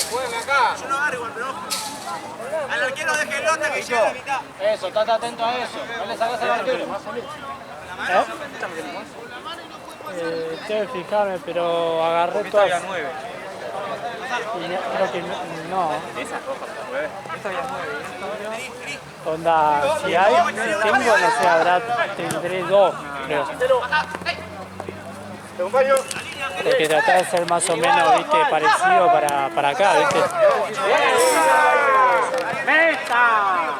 Juegue acá. Yo no agarro igual, pero ojo. Al arquero deje el lote que llega a la mitad. Eso, estate atento a eso. No le sacas al arquero. Tengo que fijarme, pero agarré todas. Esta había 9. Creo que no. ¿Esa? Esta había 9. Onda, si tengo, no sé, tendré 2, creo. Hay que tratar de ser más o menos, viste, parecido para acá, viste. ¡Meta!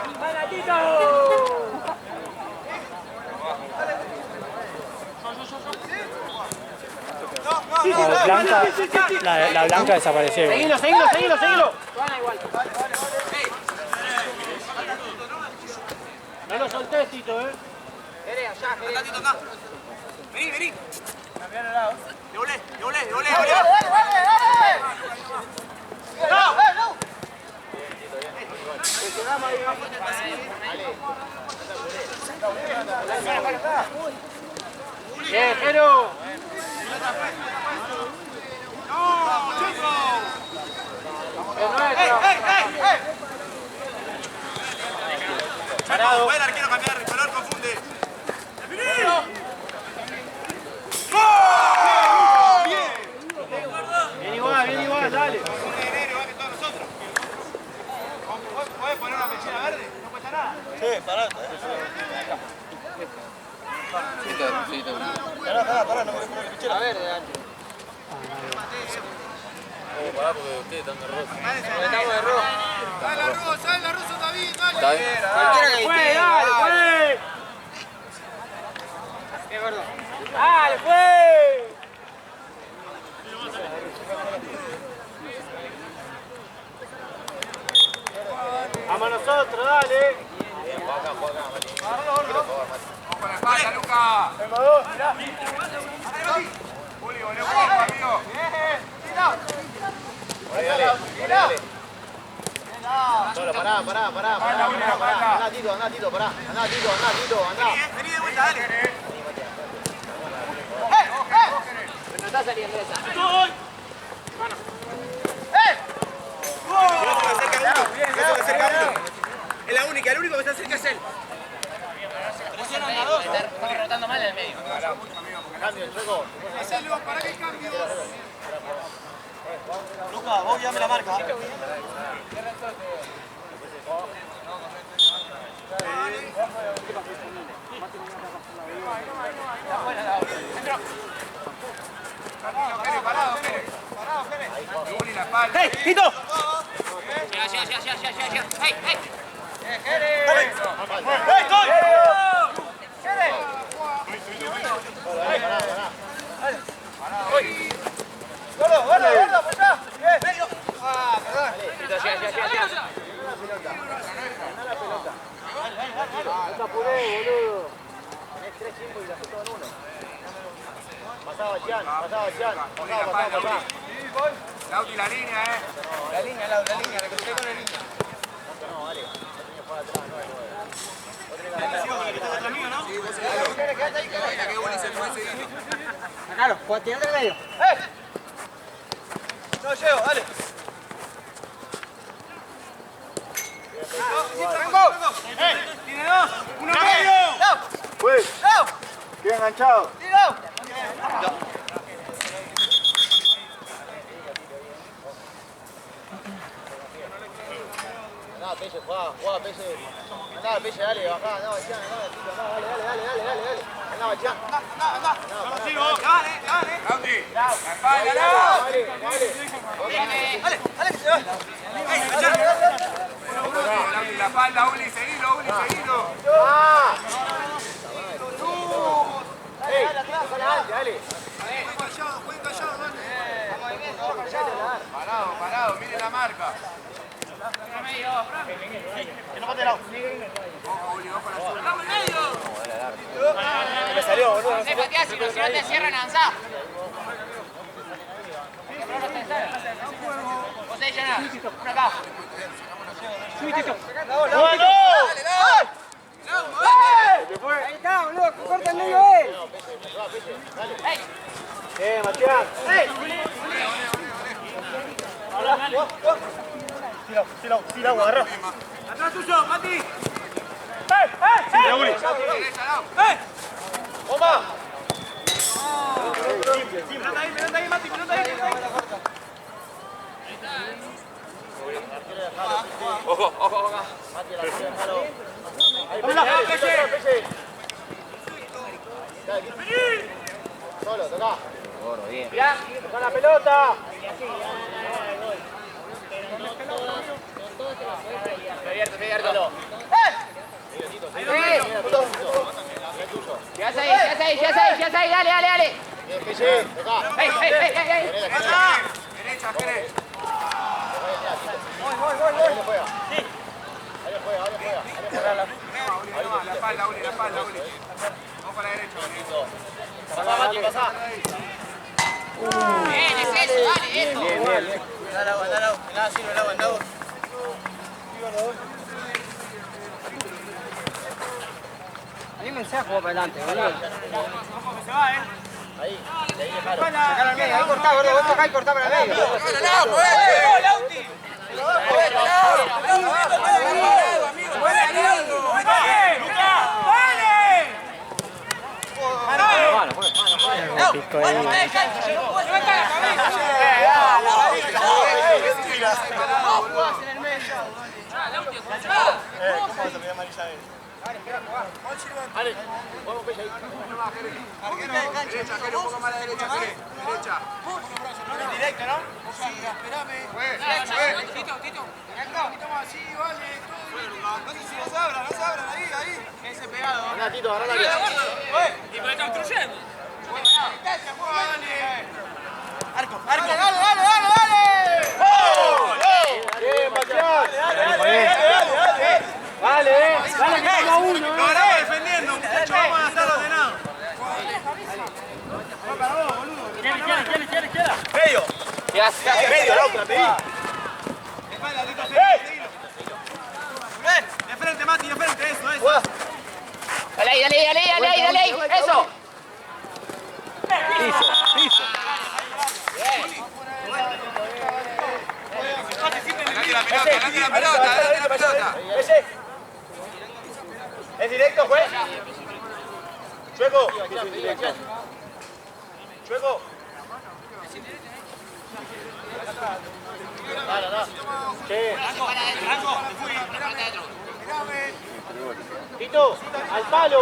La blanca desapareció. Seguilo, seguilo, seguilo, seguilo. No lo soltés, Tito, allá, Acá, Tito, acá. Vení, vení. De volé. Bien, Jero. ¡No, chico! Es nuestro. Parado. Puede el arquero cambiar el color, confunde. Bien igual, dale. Un negro igual que todos nosotros. ¿Puedes poner una pechera verde? No cuesta nada. Sí, pará. Pará, no me pones la pichera. A ver, de ancho. Pará porque ustedes están de rojo. Estamos de rojo. Sale la rusa, David, dale. Cualquiera que esté, dale, Es verdad. ¡Dale, fue! Vamos nosotros, dale. Con la espalda, Luca. Tengo dos, mirá. Juli, volé un poco, amigo. Dale. Solo, pará. Andá, Tito, pará. Andá. Vení de vuelta, dale. No está saliendo esa. Es la única, el único que está cerca es él. Estamos rotando mal en el medio. Cambio, el juego. Hacelo, ¿para qué cambios? Luca, vos guiame la marca. Parado, Pérez. Juli, la espalda. ¡Hey, Tito! Llega. ¡Hey! ¡Gordo, pasá! No te apuré, boludo. Tenés 3 tiempos y la todo en uno. Pasaba Chian. Pasá. Lauti, la línea, La línea, recruté con la línea. No, vale. Para atrás, Sacalo, tirate al medio. No llego, dale. Tiene dos, uno medio. Pues, queda enganchado. Andá, Pelle, jugá, Pelle. Andá, Pelle, dale, bajá, andá, Bachián, dale. Andá, Bachián. Dale. Lauti, la espalda, dale. Dale, que se va. Lauti, la espalda, Uli, seguilo. Dale. Parado, mire la marca. Que no pate el lado. Ojo, Uli, vos con la zurda. ¡Estamos en medio! salió, boludo. No sé, Matías, si no te cierran, avanzá. Vos ahí, Yana. Una acá. ¡Bueno! Ahí está, boludo, corta el medio, Matías. Tira agua, agarra. ¡Atrás tuyo, Mati! Siempre, Uli. ¡Toma! Pelota ahí, Mati, pelota ahí. Ojo, ojo, ojo. Solo, toca. Mirá. Toca la pelota. Estoy abierto. Ya ahí, dale. Ey. Derecha, Jerez. Ahí juega. La espalda, Uli. Vamos para la derecha, Uli. Pasá, Mati, pasá. Bien, es eso, dale, eso. Bien. Dale agua. Nada sirve el agua, el agua. Anímense a jugar para adelante, boludo. Ojo que se va, Ahí dejaron. Sacar al medio, ahí cortá, boludo. Vos tocá y cortá para el medio. Pico ahí. Ale, vamos pella ahí. Derecha, Jerez, un poco más a la derecha, Jerez. Derecha. Directo, ¿no? Sí, espérame. Tito. Estamos así, vale. No se abran, ahí. Ese pegado. Andá, Tito, agarrá la vida. Y me están construyendo. Arco. Dale. Bien, Matías. Dale, que toma uno, Lo ganamos defendiendo, muchachos. Vamos a estar ordenados. Medio. Medio, la otra, pedí. Espalda, Tito, seguilo. De frente, Mati, de frente, eso. Dale ahí, eso. Piso. Date la pelota. Ese. ¿Es directo, juez? Chueco. Dale. Che. Tito, al palo.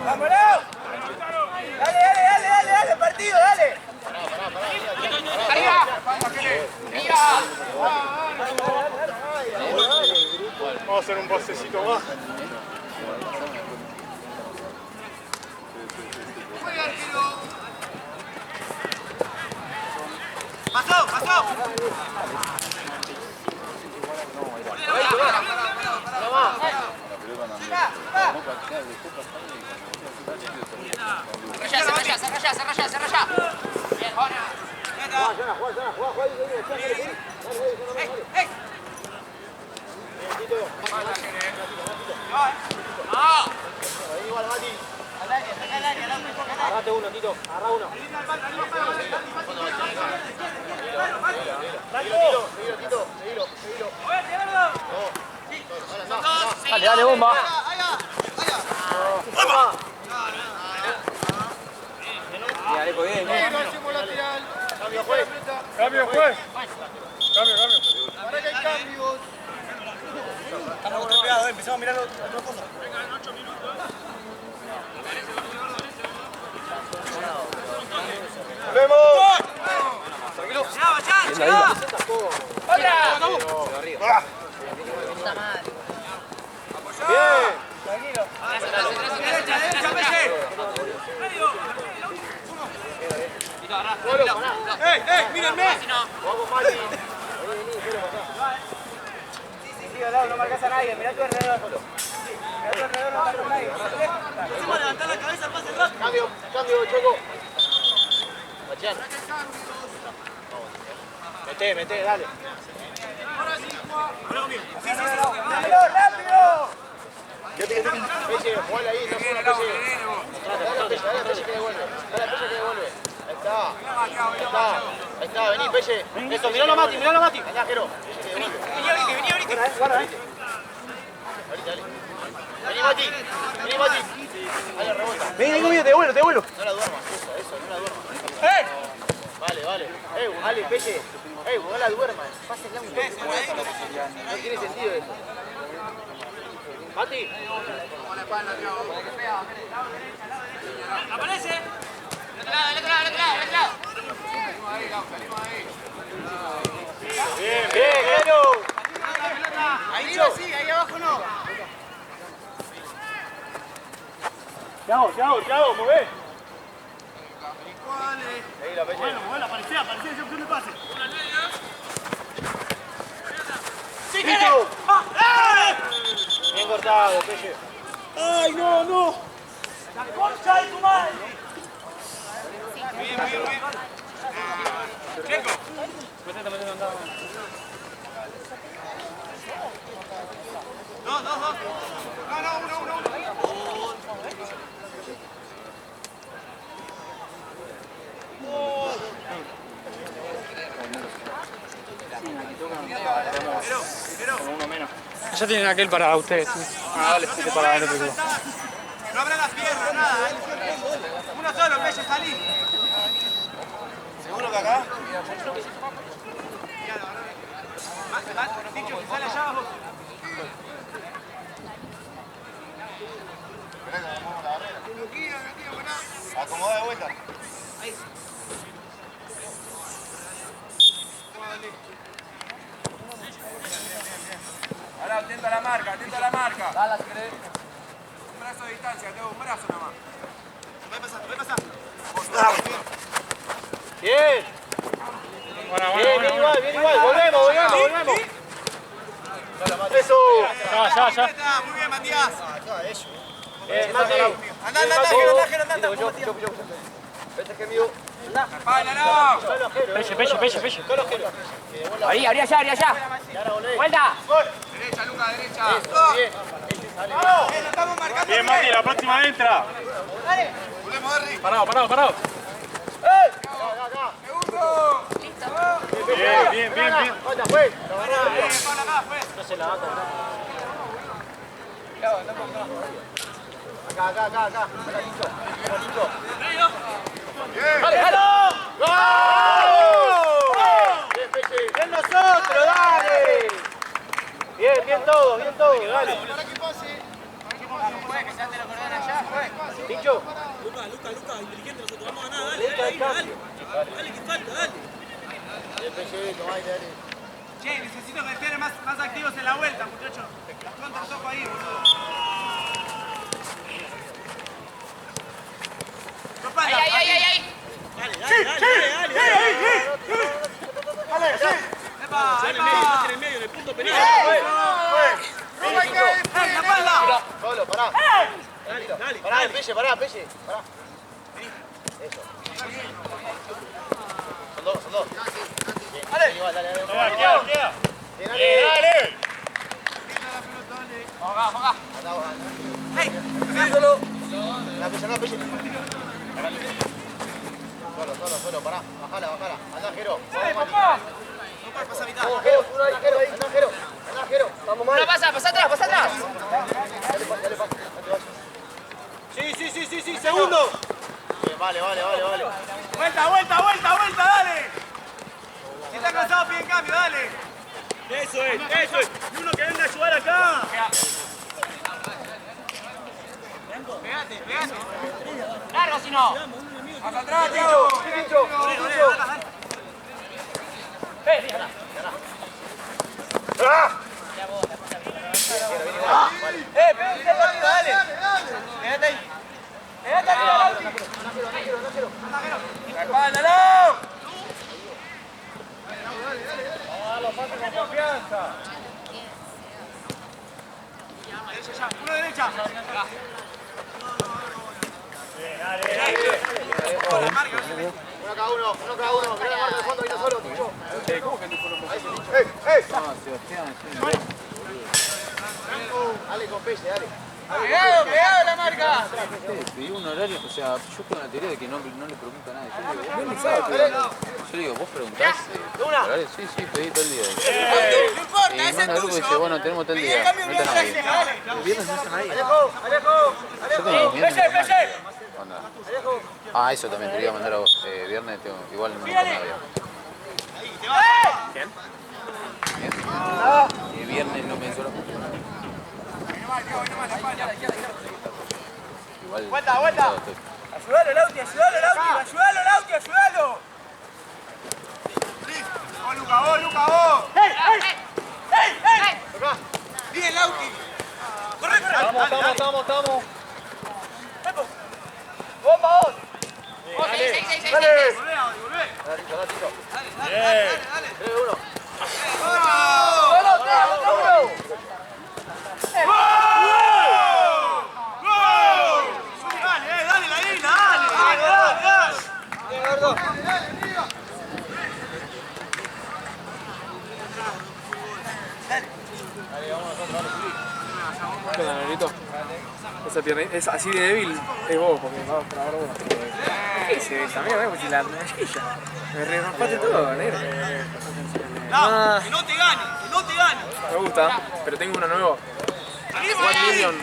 ¡Vámonos! Dale, partido, dale. Arriba. Mira. Vamos a hacer un pasecito más. Pasó. Se raya. Bien, ahora. Juega. Tito. Ahí igual, Mati. Agarrate uno, Tito. Agarra uno. Tito. Seguilo. Dale, bomba. Cambio, juez. Ahora que hay cambios. Estamos golpeados, empezamos a mirar otra cosa. ¡Vemos! ¡Ya! ¡Otra! Bien. Derecha, Pese. mírenme. Vamos, Mati. Vení, solo pasá. Sí, Olavo, no marcas a nadie. Mirá tu alrededor solo. Mirá tu alrededor, no marcas a nadie. Encima levantar la cabeza, pase rápido. Cambio, Choco. Bachián. Mete, dale. ¡Rápido! Peche, jugale ahí, no solo Peche. Dale a Peche que devuelve. Ahí está, vení Peche. Eso, miralo a Mati. Andá, Jero. Vení ahorita. Dale. Vení Mati. Ahí rebota. Vení conmigo, te devuelvo. No la duermas, eso, no la duermas. Vale. Dale, Peche. No la duermas. Pásenla un poco. No tiene sentido eso. Mati. Aparece. Del otro lado. Bien, Jero. Arriba sí, ahí abajo no. Thiago, mové. Ahí la Peche. Bueno, aparecía esa opción de pase. ¡Sí, ¡Listo! Bien cortado, Peche. ¡Ay, no! ¡La concha de tu madre! Bien. Checo. Dos. No, uno. Ya tienen aquel para ustedes. Dale, este para el otro. No abran las piernas, nada. Uno solo, Peche, salí. ¿Seguro que acá? Dicho, sale allá abajo. Acomoda de vuelta. Ahora atento a la marca. Dale, si querés. Un brazo de distancia, tengo un brazo nomás. Voy a pasar. Bien. Bien igual. Volvemos. Eso. Ya. Muy bien, Matías. Bien, Mati. Anda, Jero. Vete que mío. ¡Pálalo! Peche. Ahí, abrí allá. ¡Vuelta! Derecha, Luca, derecha. Bien. Lo estamos marcando Bien, Mati, la próxima entra. Volvemos, Harry. Parado. Segundo. Bien. Falta, fue. Pablo, acá, fue. No se la ata. Acá. Listo. Bien, Peche. Bien nosotros, dale. Bien todo, dale. Que ya te lo cordaron allá, fue. Dicho. Luca, inteligente, nosotros vamos a ganar, dale. Dale, que falta, dale. Bien, Peche, dale. Che, necesito que estén más activos en la vuelta, muchachos. Contra el topo ahí, boludo. Ahí. Dale. ¡Epa! En el medio, en el punto penal. ¡La espalda! Solo, pará. Dale. Pará, Peche, pará. Eso. Son dos. Bien, dale. Igual, dale. Queda. Bien, dale. Vamos acá. La Peche. Solo, pará. Bajala. Andá, Jero. Andá, Jero. Vamos mal. No, pasa atrás. Dale, pasa. Sí, segundo. Bien, vale. Vuelta, dale. Si está cansado, piden cambio, dale. Eso es. Y uno que venga a ayudar acá. Pegate. Largo si no. Hasta atrás, Thiago. Dicho. Dale. Pégate ahí. Pégate arriba, Lauti. ¡Espáldalo! Uno derecha. Uno cada uno. Mirá la marca de fondo, vino solo, tipo. ¿Cómo que no fueron por eso? Dale con Pelle, dale. Pegado la marca. Pedí un horario, o sea, yo tengo la teoría de que no le pregunto a nadie. Yo le digo, ¿vos preguntás? ¿Horario? Sí, pedí todo el día. No importa, Y ese es manda el grupo y dice, bueno, tenemos tal día. No está nadie. El viernes no está nadie. Yo tengo los viernes normales. Onda. Ah, eso también, te iba a mandar a vos. Viernes tengo, igual no tengo nadie. ¿Quién? Y el viernes no me suelo. Igual. Vuelta. Estoy. Ayúdalo, Lauti, ayúdalo. Vos, Luca. ¡Ey! Bien, Lauti. Corre. Estamos. Bomba, vos. Seis. Volvé. Dale. 3-1. Dale, la isla, ¿Qué onda, Negrito? Esa pierna es así de débil, es vos, porque vamos a probar vos. ¿Qué hice? También me puse la mejilla. Me raspaste todo, negro. No, que no te gane. Me gusta, pero tengo uno nuevo. 1 Million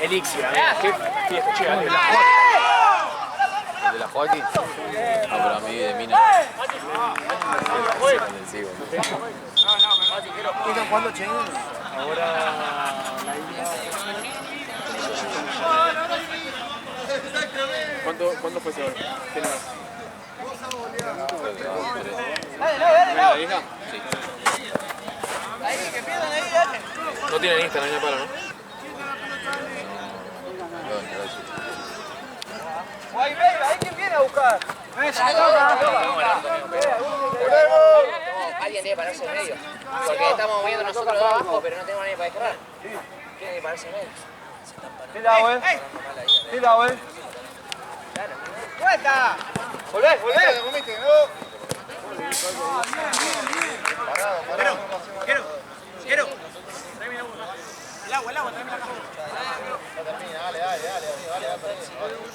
Elixir, qué fiesta, che, ¿El de la Joaquín? No, pero a mí de mina. Sí, ¿Qué están jugando, che? Ahora la isla. ¿Cuánto fue ese gol? ¿Quién era? Dale. ¿La hija? Sí. Ahí, que pierdan ahí, dale. No tienen Instagram, ya para, ¿no? Ahí quien viene a buscar. Alguien debe pararse en medio. Porque estamos moviendo nosotros de abajo, pero no tenemos nadie para descargar. Tiene que pararse en medio. Tira, güey. ¡Vuelta! ¡Volvé! Quiero. El agua, tráeme la caja.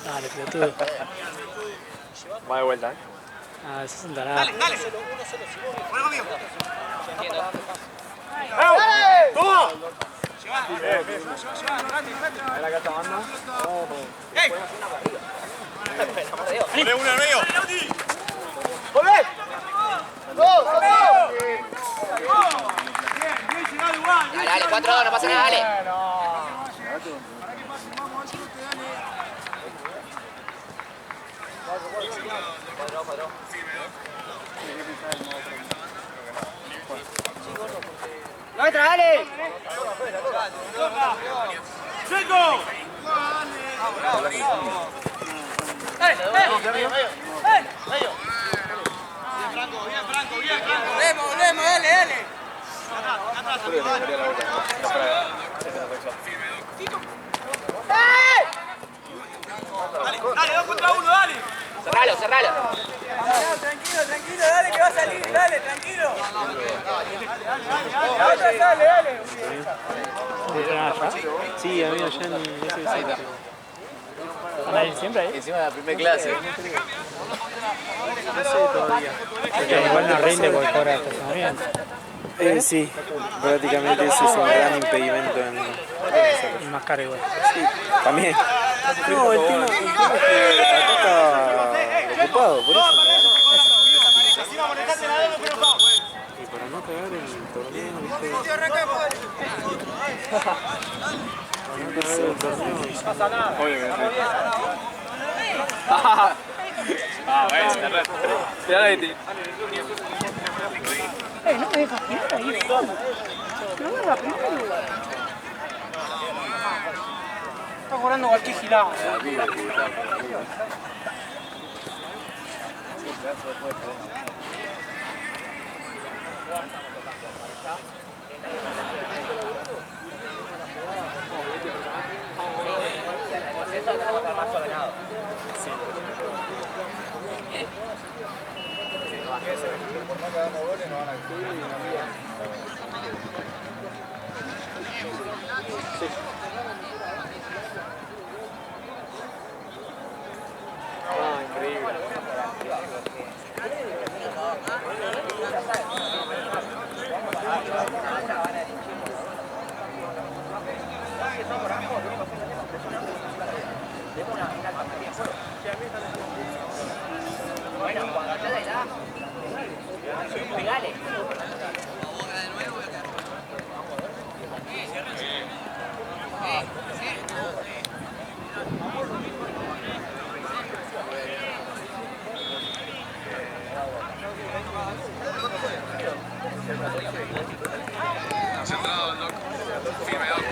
Dale, pelotudo. Va de vuelta, Ah, eso es un tarado. Dale. Vuelve conmigo. ¡Toma! Lleva, Ahí la casa banda. ¡Ey! Volvé uno al medio. ¡Volvé! Dale, 4-2, no pasa nada, dale. ¡Nuestra, dale! ¡Seco! Bien, Franco. Volvemos, dale. Dale, 2 contra 1, dale. Cerralo. Tranquilo, dale que va a salir, dale, tranquilo. Dale. ¿Entrenar allá? Sí, amigo, ya en ese. ¿Van a ir siempre ahí? Encima de la primera clase. No sé todavía. Porque igual no rinde por cobrar estacionamiento. Sí, prácticamente ese es un gran impedimento en... Es más caro igual. También. No, el tema es que acá está ocupado, por eso. Y para no cagar el torneo, ¿viste? Para no cagar el torneo. Obviamente. Bueno, te reto. Mirá de ti. No me dejas girar ahí solo. Pero agarra primero. Está cobrando cualquier girado. Bueno, cuando te dé la... Pegale. Centrado, loco. Firme, loco.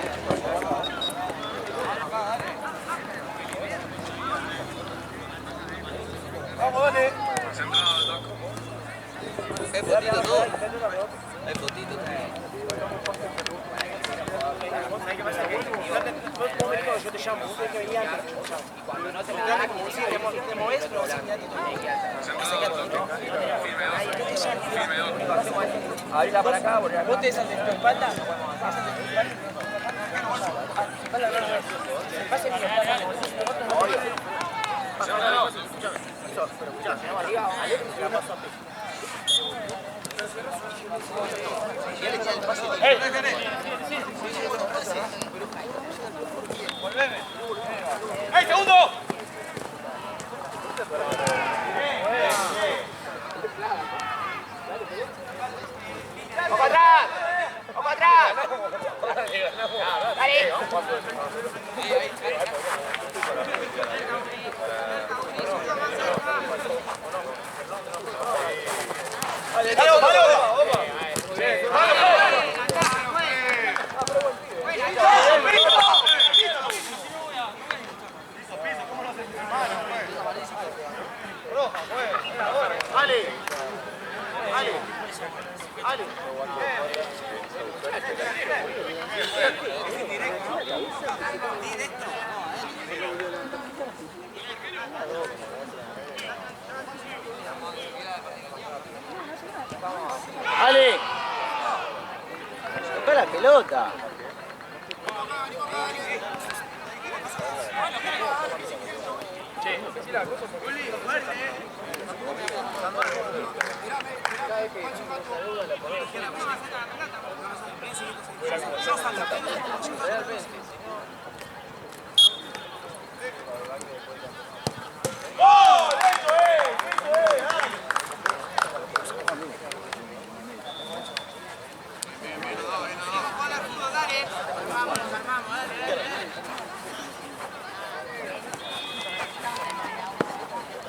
Vamos, dale. Centrado, loco. Es fotito todo. Es fotito también. ¿Sabes qué pasa? Vos me dijo, yo te llamo, vos tenés que venir antes, yo te llamo. Y cuando no te la da, como Sí, te movés, lo vas a quedar Centrado, loco. Firme, loco. Firme, loco. Abrila para acá, volver acá. ¿Vos te deshaces tu espalda? ¡Ey, segundo! ¡Ojo atrás! ¡Ojo atrás! ¡Dale! ¡Ale! ¡Toca la pelota!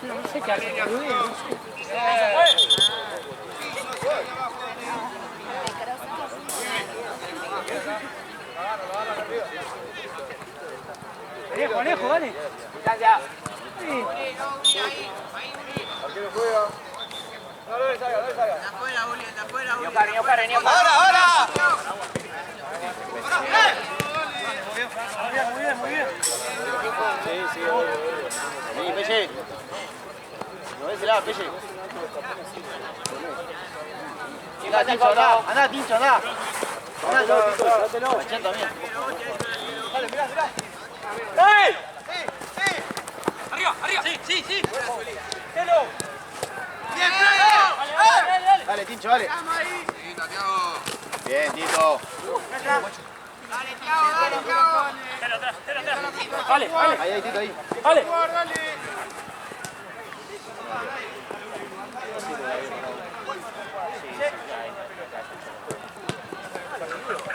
No sé qué hace. Conejo, dale. Distancia. Vení, Oscar, vení, Oscar. ¡Ahora! Muy bien. Sí, vení, Pelle. No ves el lado, Pelle. Andá, Tincho, andá. Tincho, andá. Machán también. Dale, mirá. ¡Ey! Sí. ¡Arriba! ¡Sí! ¡Telo! ¡Bien, Dale, Tincho, dale. Sí, Santiago. Bien, Tito. Dale, Tiago. Vale. Ahí, Tito, ahí. Vale.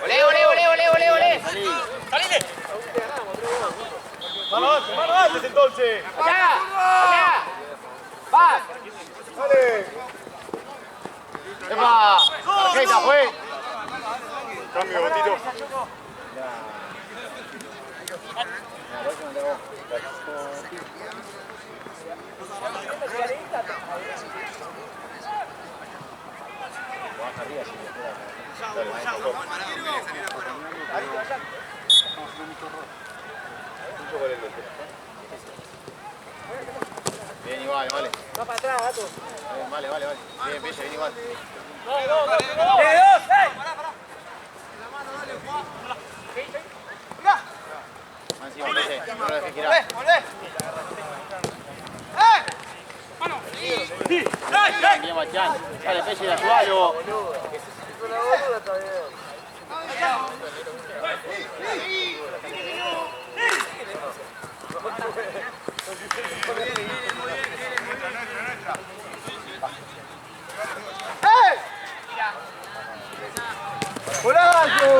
Olé. ¡Salile! Mano antes entonces. Allá. Va. ¡Dale! ¡Epa! ¡Tarjeta, fue! Cambio, Tito. Bien, igual, vale. Va para atrás, gato. Vale. Bien, Pelle, bien igual. Encima, Pelle, no lo dejes girar. Bien, Machán. Dale, Pelle, ayúdalo. ¡Golazo!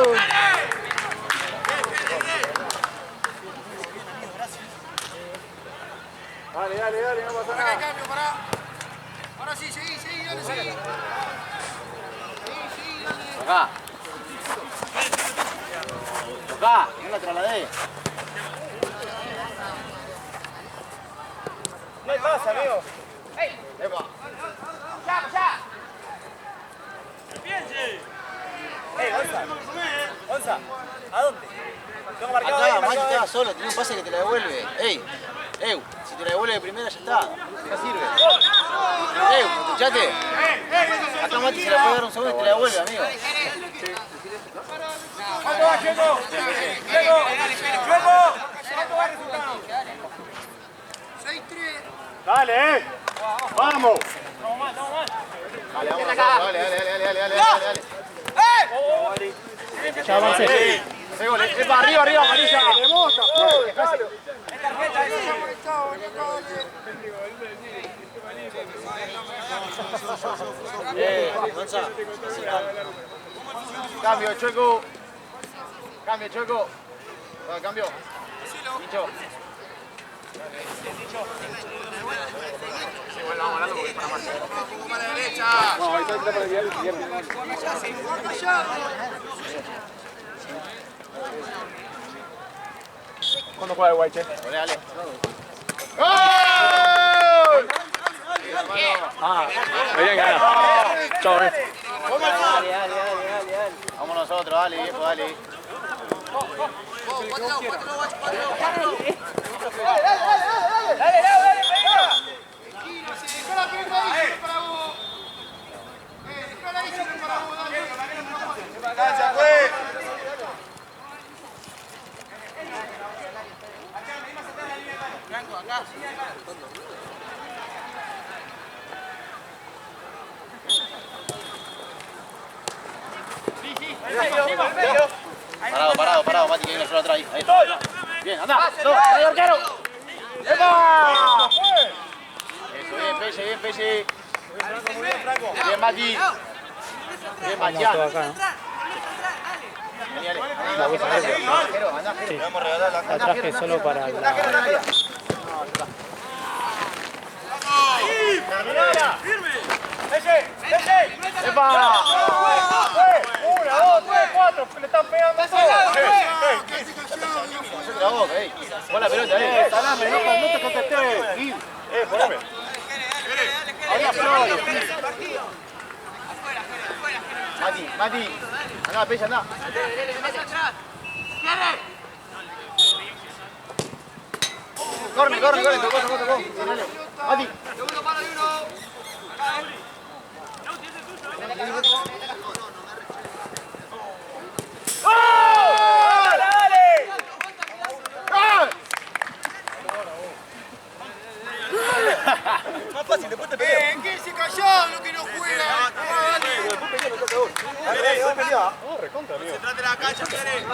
Dale, no pasa nada. Cambio, pará. Ahora sí, seguí, dale, seguí. Acá. Acá, no la trasladé. No hay más, amigo. Epa. Gonza, ¿a dónde? Tengo marcado Acá, ahí, Mati estaba solo, tiene un pase que te la devuelve. Ey, si te la devuelve de primera ya está. Ya sirve. Escuchate. Acá Mati se la puede dar un segundo y te la devuelve, amigo. ¿Cuánto va, Checo? Checo, ¿cuánto va el resultado? 6-3. Dale, vamos. Dale, dale. Ya avancé. Ese gol, epa, arriba, amarilla. Tarjeta, eso ya conectado, Gonza. Cambio, Chueco. Cambio. Dicho. Igual vamos hablando porque es para más. Pongo para la derecha. No, ahí está para el diario y viernes. ¿Cuándo juega el Guayche? Dale. Bien ganado. Chao, Dale. Vamos nosotros, dale, viejo, dale. Parado, Mati, que hay uno solo atrás ahí. Bien, anda. ¡Ahí, arquero! ¡Epa! Eso, bien, Pelle. Bien, Mati. Bien, Vamos Matián. todo acá, ¿no? Vení, dale. Anda, Sí. vamos a regalar la La traje solo para la... ¡Epa! 1, 2, 3, 4. Le están pegando todo. La boca, pon la pelota, Salame, no te contesté. Poneme. Había flores. Mati. Andá, Pelle, andá. Corre, tocó. Mati. Más fácil, después te peleas. ¿Quién se calló? Lo que no juega. Se trata de la cancha, Pérez.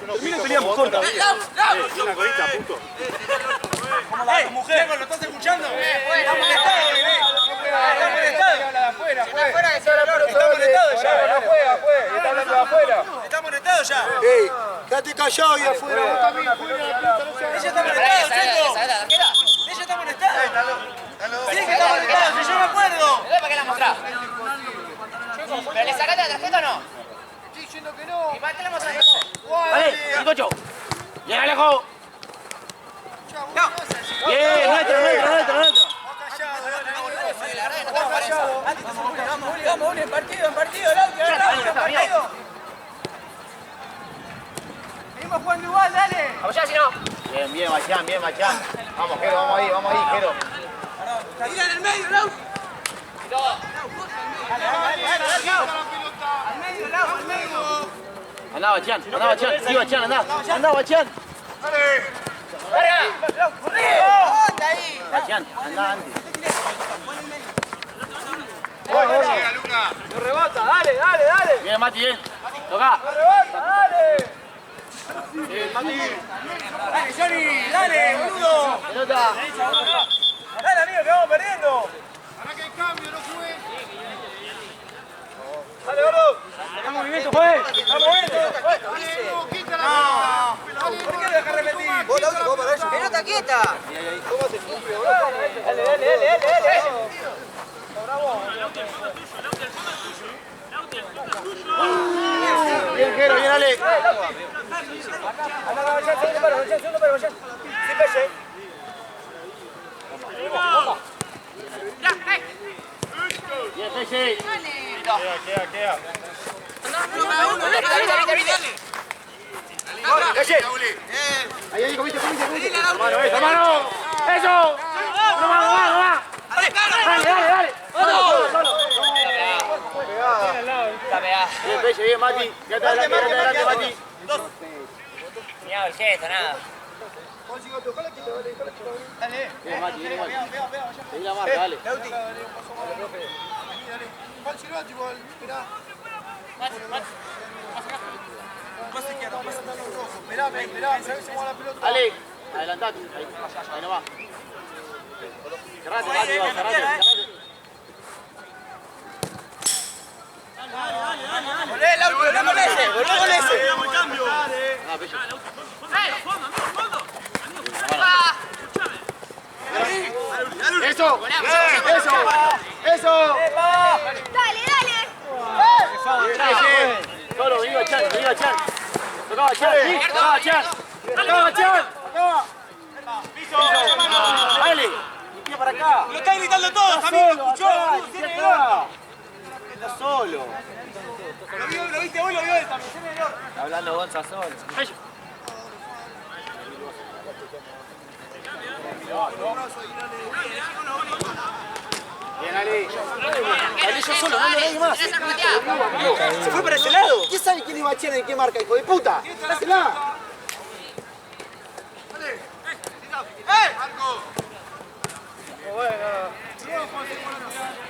Termina y peleamos, corta. Una colita, puto. Mujer, ¿lo estás escuchando? Estamos en el estadio, Estamos en el estadio. Estamos en el estadio ya. No juega, está hablando de afuera. Estamos en el estadio ya. Quédate callado ahí afuera. Vos también, Ella está en el estadio, Checo. Ella está en el estadio. Sí, que estamos en el estadio, si yo me acuerdo. ¿Para qué la mostrás? ¿Pero le sacaste la tarjeta o no? Estoy diciendo que no. ¿Y para qué la mostrás? Dale, Nicocho. Bien, Alejo. Bien, nuestro. Callado, Vamos, un partido, Lauti, agarramos un partido. Seguimos jugando igual, dale. Vamos allá, si no. Bien, bien, Bastián, bien, Bastián. Vamos, Jero, vamos ahí, Jero. Tira en el medio, Lau. Dale. Al medio, Lau, al medio. Andá, Bastián, sí, Bastián, andá, Bastián. ¡Onda ahí! Bastián, andá antes. ¡No rebota! ¡Dale! Bien, Mati, bien. Tocá. ¡No rebota! ¡Dale! Bien, Mati. ¡Dale, Johnny! ¡Dale, boludo! Pelota. ¡Dale, amigo, que vamos perdiendo! Ahora que hay cambio, no jugué. ¡Dale, gordo! ¡Está movimiento, juez! ¡Está movimiento! No, quita la pelota. ¿Por qué lo dejas repetir? Vos, Lauti, vos para eso. ¡Pelota quieta! Dale! Bien, Jero, bien, Ale. Segundo paro, Sin pelle. Bien, Pelle. Queda. Ahí, comiste. Hermano. ¡Eso! ¡No va! Dale. Está pegada. Bien, Pelle, bien, Mati. Quédate adelante, Mati. Mirá el gesto, nada. Bien, Mati. Seguí la marca, dale. Juan Silvati igual, esperá. Esperá, sabés cómo va la pelota. Ale, adelantate. Ahí nomás. Cerrate, Mati, cerrate. ¡Volvé, Lauti! ¡Volvé con ese! Ah, Pelle. ¡Eso! ¡Dale! Solo, viva Chan. Tocaba Chan. Dale, limpia para acá. ¡Lo están gritando todos, amigo! ¡Escuchó! Está solo. ¿Lo viste vos? Lo vio él también. Está hablando Gonza solo. Bien, Ale. Ale, yo solo, no nadie más. Se fue para ese lado. ¿Quién sabe quién iba a echar en qué marca, hijo de puta? ¡Dásela!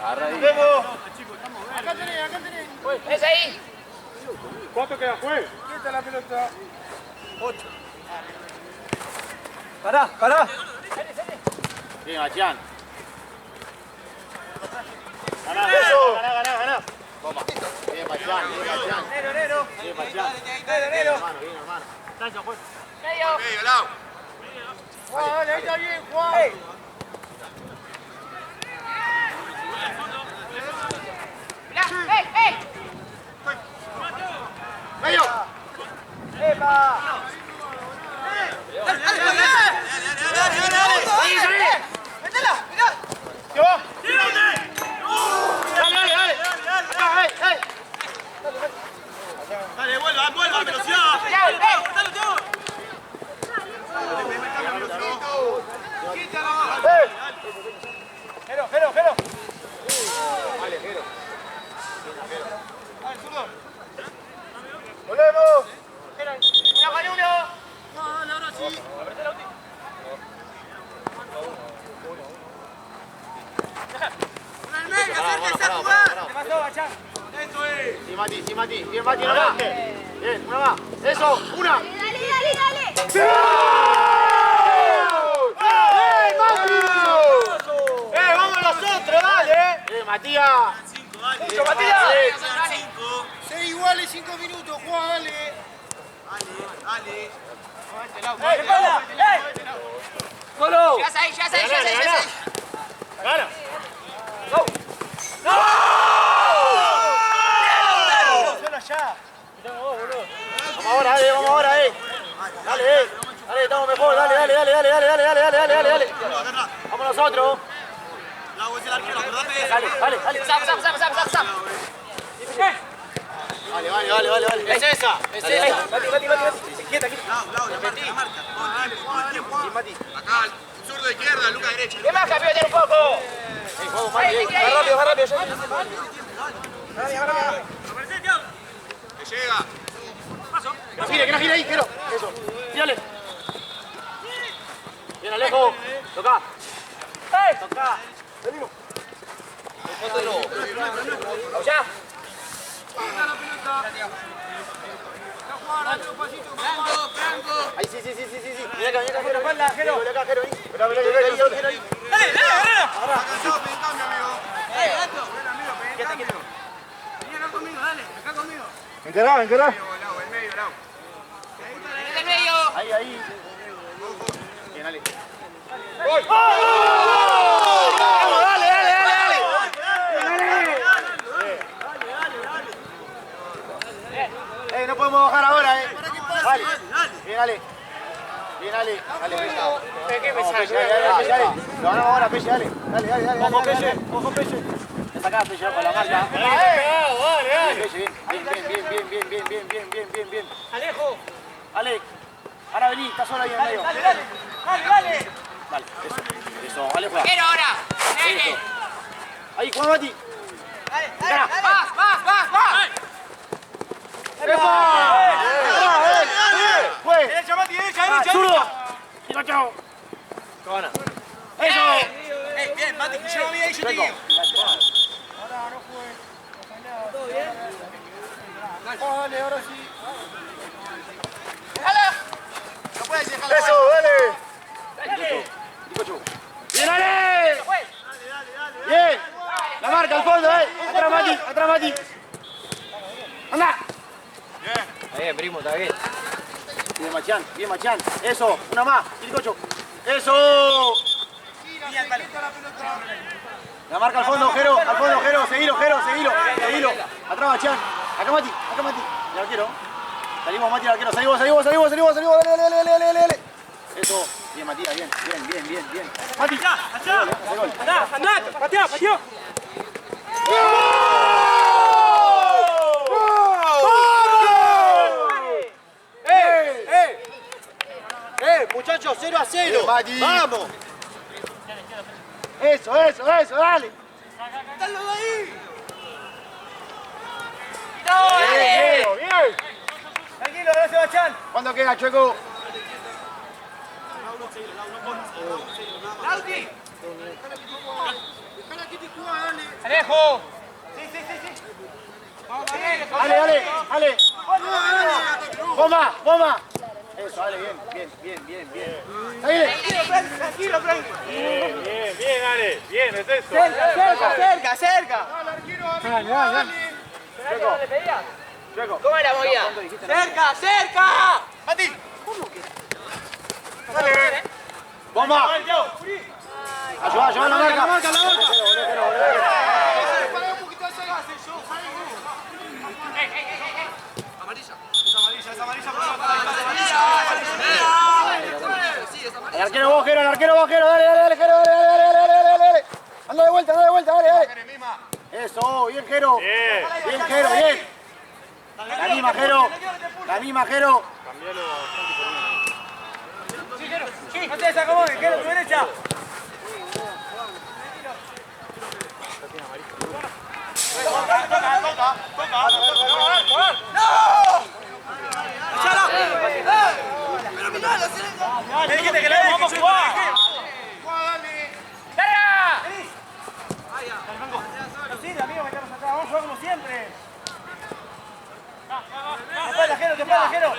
Agarra ahí. Acá tenés. ¿Ves ahí? ¿Cuánto queda, juez? Quita la pelota. 8. Pará. Bien, Bastián. Ganá. Toma. Bien, Bastián. Nero. Bien, Bastián. Nero. Hermano. Medio, Lau. Juan, ahí está bien, Juan. ¡Medio! ¡Epa! ¡Dale! ¡Métela! ¡Mirá! ¿Qué va? Dale. Dale, vuelva, velocidad. Jero. Vale, Jero. Dale, zurdo. ¡Volvemos! ¿Qué pasó, Bachán? Sí, Mati. Bien, Mati, una más. Bien, una más. Eso, una. Dale. ¡Bien, Mati! ¡Vamos nosotros, dale! ¡Bien, Matías! ¡Mucho, Matías! Seis iguales, 5 minutos, Juan, dale. ¡Espalda! ¡Solo! Ya ahí. ¡Gana! ¡Solo allá! Vamos ahora, Dale, estamos mejor, dale. Vamos nosotros. Dale. Zap. Vale. Es esa. Mati. Quieta. Mati. Acá, zurdo izquierda, Luca derecha. ¿Qué más, campeón? Un poco. Vamos, Mati. Más rápido. Que llega. Que no gire ahí, Jero. Eso. Tírale. Bien, Alejo. Toca. Venimos. Ya. Ahí, sí. Mira acá, Jero. Mira acá, Jero. Mira ahí. Dale, Agarra. Cansado, pedí cambio, amigo. Amigo. Vení acá conmigo, dale. Acá conmigo. Encará. El medio, Lau. En el medio. Ahí. Bien, Ale. ¡Vamos, dale! No podemos bajar ahora, Dale. Bien, Ale. Dale, Peche. Vamos, Peche, dale. Lo ganamos ahora, Peche, dale. Dale. Ojo, Peche. Sacá, Peche, con la marca. Peche, bien. Alejo. Ale, ahora vení, estás solo ahí en el medio. Dale. Dale, eso, Ale, juega. Quiero ahora. Eso. Ahí, juega Mati. Dale. Vas. ¡Fue! Derecha, Mati, derecha. ¡Zurdo! ¡Y chao! Cabana. ¡Eso! Bien, Mati, que lleva bien ahí, yo te Vengo. guío. Dale, ahora sí. No puedes dejar la ¡Eso, dale! ¡Bien, Ale! ¡Bien! La marca al fondo, Atrás, Mati. ¡Anda! Está bien, primo, está bien. Bien, Machán. Eso, una más. Tiricocho. ¡Eso! La marca al fondo, Jero. Seguilo. Atrás, Machán. Acá, Mati. El arquero. Salimos, Mati, el arquero. Salimos. Dale. Eso. Bien, Matías, bien. Mati. allá. Andá, pateá. Muchachos, 0-0. ¡Vamos! Eso, dale. ¡Dale de ahí! Bien. Tranquilo, gracias, Bachán. ¿Cuándo queda, Chueco? ¡Lauti! ¡Alejo! Sí. Dale. Bomba. Eso, dale, bien. Tranquilo, Frank. Bien, Ale. Bien, es eso. Cerca. Chueco. ¿Cómo es la movida? ¡Cerca! ¡Mati! Bomba. Ayuda a la marca. Pará un poquito ese gas, Es amarilla. El arquero bojero, dale, Jero. Anda de vuelta, dale. Eso, bien, Jero. Bien, Jero. La misma, Jero. No te desacomodes, Jero, tu derecha. ¡No! ¡Me dijiste que la vamos a jugar! ¡Larga! Sí, amigo, metamos acá. Vamos a jugar como siempre. Te espera, Jero.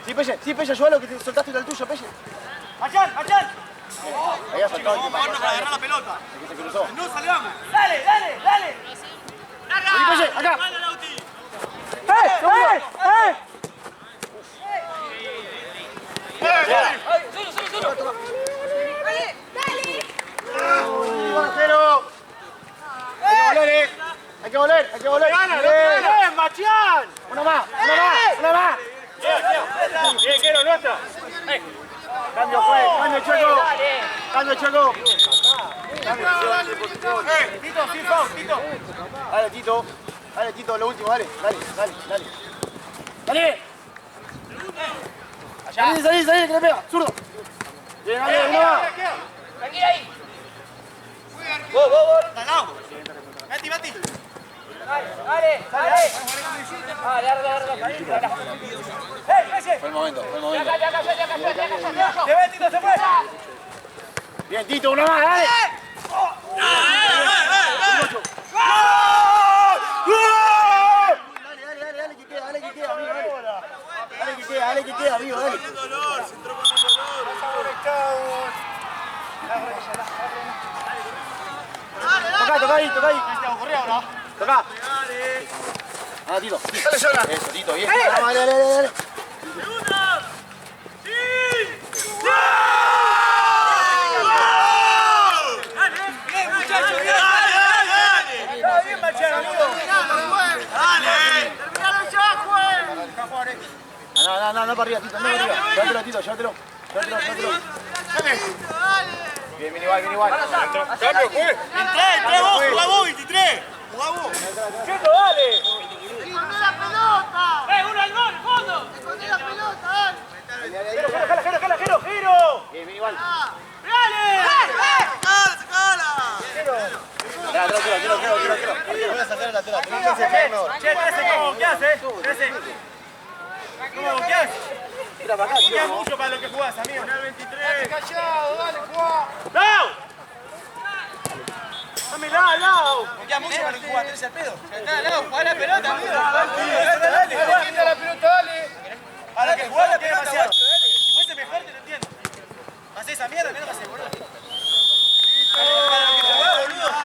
Sí, Pelle, ayúdalo que te soltaste el tuyo, Pelle. ¡Achán! Ahí ha soltado. Vamos para agarrar la pelota. Que se cruzó. No salgamos. Dale. Vení, Pelle, acá. Jero. Hay que volver. ¡Bien, Machián! Una más. Bien, quiero nuestra. Cambio, Chueco. Tito, sin foul, Tito. Dale, Tito, lo último, dale. ¡Dale! Salí, que le pega, zurdo. Bien, dale, no va. Tranquila ahí. Vos. Mati. Dale. Fue el momento. Se ve, Tito, se fue. Bien, Tito, una más, dale. Dale, que queda, amigo, dale. Que queda, amigo, dale. Toca ahí. Toca. Ah, Tito. Dale, Jonah. Eso, Tito, bien. Dale. Bien, Machado, amigo. No, para arriba, Tito, no para arriba. Llévatelo, Tito. Bien, viene igual. Cambio, juez. Entré vos, jugá vos, 23. Jugá vos. ¡Cheto, dale! ¡Escondé la pelota! ¡Uno al gol, fondo! ¡Escondé la pelota, dale! ¡Giro! Bien, viene igual. Voy a sacar el lateral. Che, 13, ¿cómo boqueás, ¿Cómo boqueás? Mira para acá, Boqueás mucho para lo que jugás, amigo. Dale, callado, dale, jugá. ¡No! ¡Dámela al lado! Ya mucho para que jugás, 13 al pedo. Ya está al lado, jugá la pelota, amigo. Dale, Quita la pelota, dale. para que jugás la pelota, demasiado. Si fuese mejor, te lo entiendo. Hacés esa mierda, que no me haces, boludo.